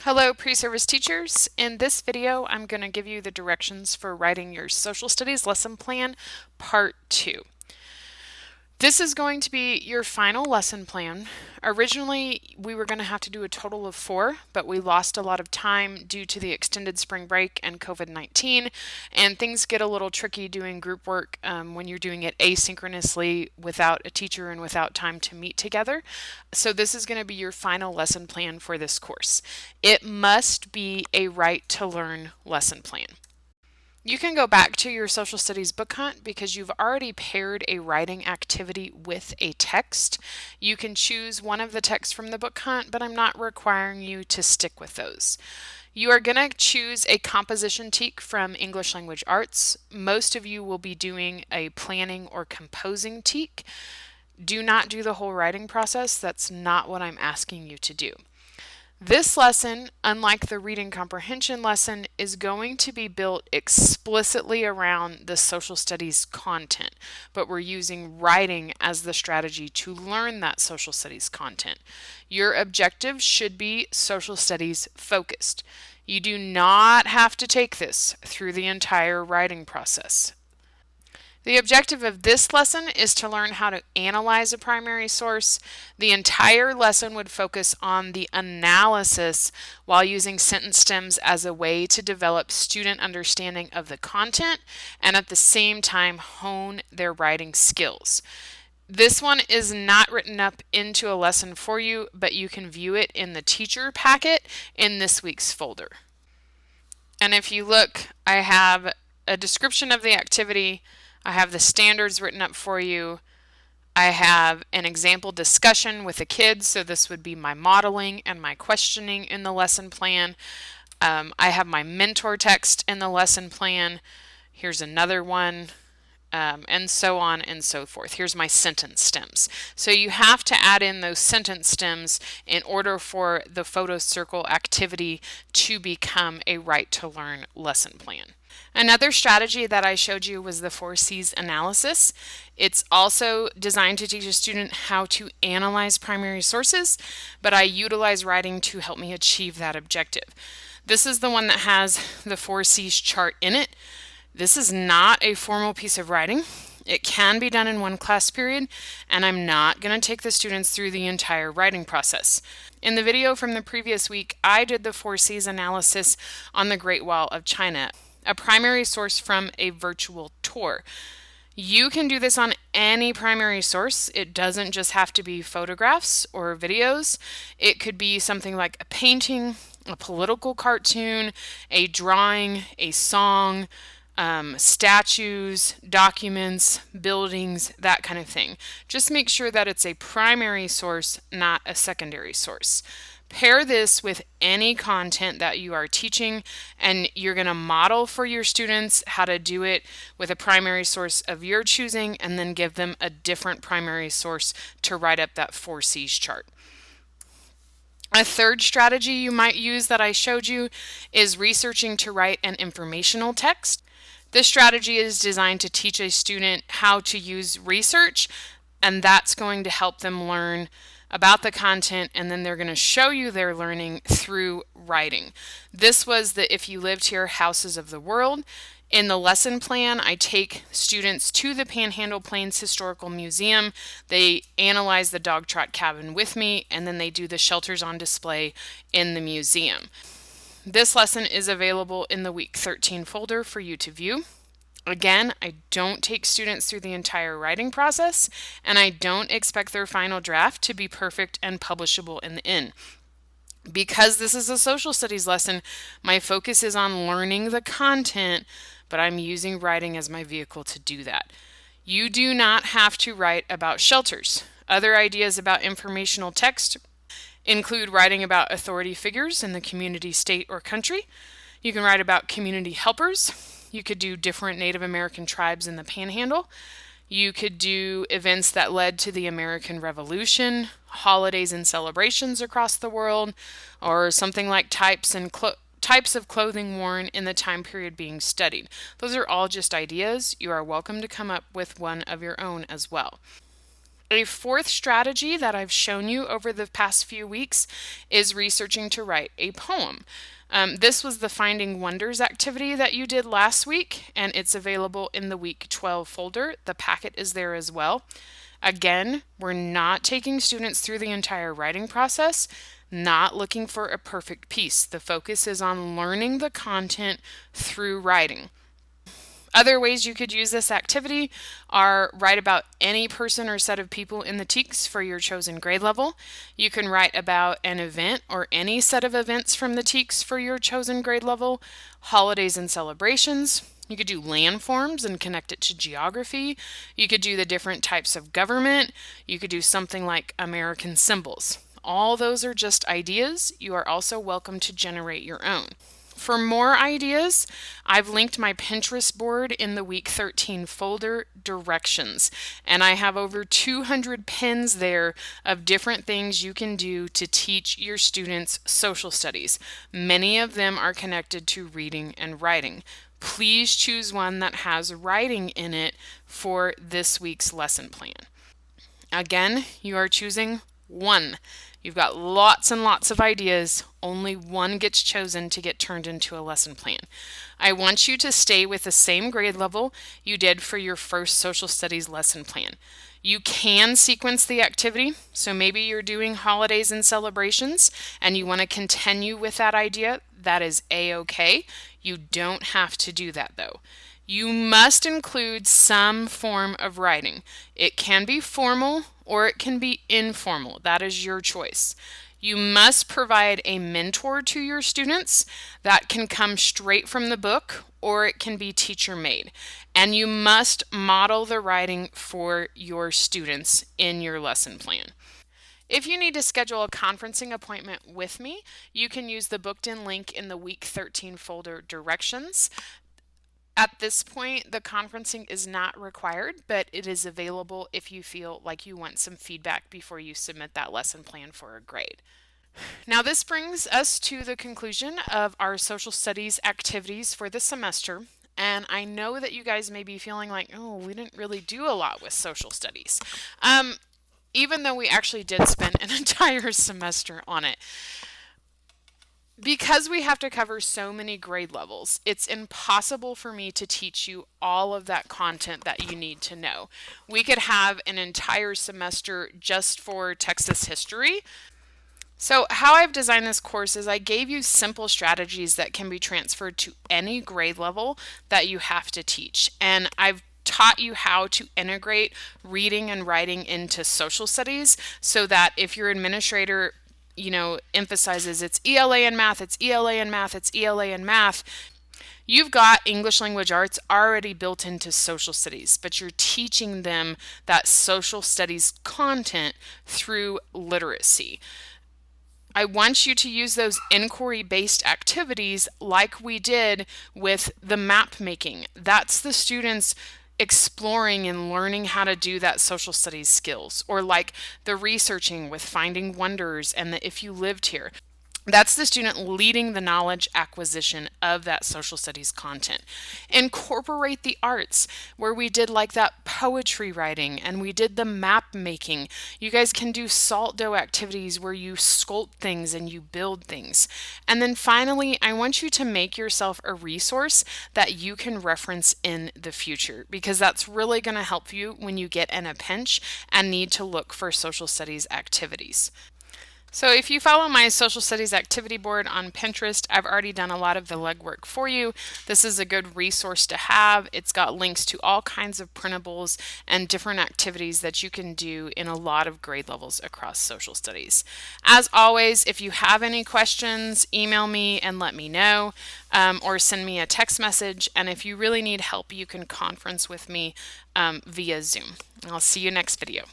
Hello, pre-service teachers. In this video, I'm going to give you the directions for writing your social studies lesson plan, part 2. This is going to be your final lesson plan. Originally, we were going to have to do a total of 4, but we lost a lot of time due to the extended spring break and COVID-19, and things get a little tricky doing group work when you're doing it asynchronously without a teacher and without time to meet together. So this is going to be your final lesson plan for this course. It must be a right to learn lesson plan. You can go back to your social studies book hunt because you've already paired a writing activity with a text. You can choose one of the texts from the book hunt, but I'm not requiring you to stick with those. You are going to choose a composition teak from English Language Arts. Most of you will be doing a planning or composing teak. Do not do the whole writing process. That's not what I'm asking you to do. This lesson, unlike the reading comprehension lesson, is going to be built explicitly around the social studies content, but we're using writing as the strategy to learn that social studies content. Your objective should be social studies focused. You do not have to take this through the entire writing process. The objective of this lesson is to learn how to analyze a primary source. The entire lesson would focus on the analysis while using sentence stems as a way to develop student understanding of the content and at the same time hone their writing skills. This one is not written up into a lesson for you, but you can view it in the teacher packet in this week's folder. And if you look, I have a description of the activity. I have the standards written up for you. I have an example discussion with the kids, so this would be my modeling and my questioning in the lesson plan. I have my mentor text in the lesson plan. Here's another one, and so on and so forth. Here's my sentence stems. So you have to add in those sentence stems in order for the photo circle activity to become a right to learn lesson plan. Another strategy that I showed you was the 4 C's analysis. It's also designed to teach a student how to analyze primary sources, but I utilize writing to help me achieve that objective. This is the one that has the 4 C's chart in it. This is not a formal piece of writing. It can be done in one class period, and I'm not going to take the students through the entire writing process. In the video from the previous week, I did the 4 C's analysis on the Great Wall of China, a primary source from a virtual tour. You can do this on any primary source. It doesn't just have to be photographs or videos. It could be something like a painting, a political cartoon, a drawing, a song, statues, documents, buildings, that kind of thing. Just make sure that it's a primary source, not a secondary source. Pair this with any content that you are teaching, and you're going to model for your students how to do it with a primary source of your choosing, and then give them a different primary source to write up that 4 C's chart. A third strategy you might use that I showed you is researching to write an informational text. This strategy is designed to teach a student how to use research, and that's going to help them learn about the content, and then they're going to show you their learning through writing. This was the If You Lived Here Houses of the World. In the lesson plan, I take students to the Panhandle Plains Historical Museum. They analyze the dog trot cabin with me, and then they do the shelters on display in the museum. This lesson is available in the Week 13 folder for you to view. Again, I don't take students through the entire writing process, and I don't expect their final draft to be perfect and publishable in the end. Because this is a social studies lesson, my focus is on learning the content, but I'm using writing as my vehicle to do that. You do not have to write about shelters. Other ideas about informational text include writing about authority figures in the community, state, or country. You can write about community helpers. You could do different Native American tribes in the Panhandle. You could do events that led to the American Revolution, holidays and celebrations across the world, or something like types of clothing worn in the time period being studied. Those are all just ideas. You are welcome to come up with one of your own as well. A fourth strategy that I've shown you over the past few weeks is researching to write a poem. This was the Finding Wonders activity that you did last week, and it's available in the Week 12 folder. The packet is there as well. Again, we're not taking students through the entire writing process, not looking for a perfect piece. The focus is on learning the content through writing. Other ways you could use this activity are write about any person or set of people in the TEKS for your chosen grade level. You can write about an event or any set of events from the TEKS for your chosen grade level, holidays and celebrations. You could do landforms and connect it to geography. You could do the different types of government. You could do something like American symbols. All those are just ideas. You are also welcome to generate your own. For more ideas, I've linked my Pinterest board in the Week 13 folder, Directions, and I have over 200 pins there of different things you can do to teach your students social studies. Many of them are connected to reading and writing. Please choose one that has writing in it for this week's lesson plan. Again, you are choosing one. You've got lots and lots of ideas. Only one gets chosen to get turned into a lesson plan. I want you to stay with the same grade level you did for your first social studies lesson plan. You can sequence the activity, so maybe you're doing holidays and celebrations and you want to continue with that idea. That is a-okay. You don't have to do that though. You must include some form of writing. It can be formal or it can be informal. That is your choice. You must provide a mentor to your students. That can come straight from the book or it can be teacher made. And you must model the writing for your students in your lesson plan. If you need to schedule a conferencing appointment with me, you can use the booked in link in the Week 13 folder, Directions. At this point, the conferencing is not required, but it is available if you feel like you want some feedback before you submit that lesson plan for a grade. Now, this brings us to the conclusion of our social studies activities for the semester. And I know that you guys may be feeling like, oh, we didn't really do a lot with social studies, even though we actually did spend an entire semester on it. Because we have to cover so many grade levels, it's impossible for me to teach you all of that content that you need to know. We could have an entire semester just for Texas history. So how I've designed this course is I gave you simple strategies that can be transferred to any grade level that you have to teach. And I've taught you how to integrate reading and writing into social studies so that if your administrator emphasizes it's ELA and math, it's ELA and math, it's ELA and math, you've got English language arts already built into social studies, but you're teaching them that social studies content through literacy. I want you to use those inquiry-based activities like we did with the map making. That's the students exploring and learning how to do that social studies skills, or like the researching with Finding Wonders and the If You Lived Here. That's the student leading the knowledge acquisition of that social studies content. Incorporate the arts, where we did like that poetry writing and we did the map making. You guys can do salt dough activities where you sculpt things and you build things. And then finally, I want you to make yourself a resource that you can reference in the future, because that's really going to help you when you get in a pinch and need to look for social studies activities. So if you follow my social studies activity board on Pinterest, I've already done a lot of the legwork for you. This is a good resource to have. It's got links to all kinds of printables and different activities that you can do in a lot of grade levels across social studies. As always, if you have any questions, email me and let me know, or send me a text message. And if you really need help, you can conference with me via Zoom. I'll see you next video.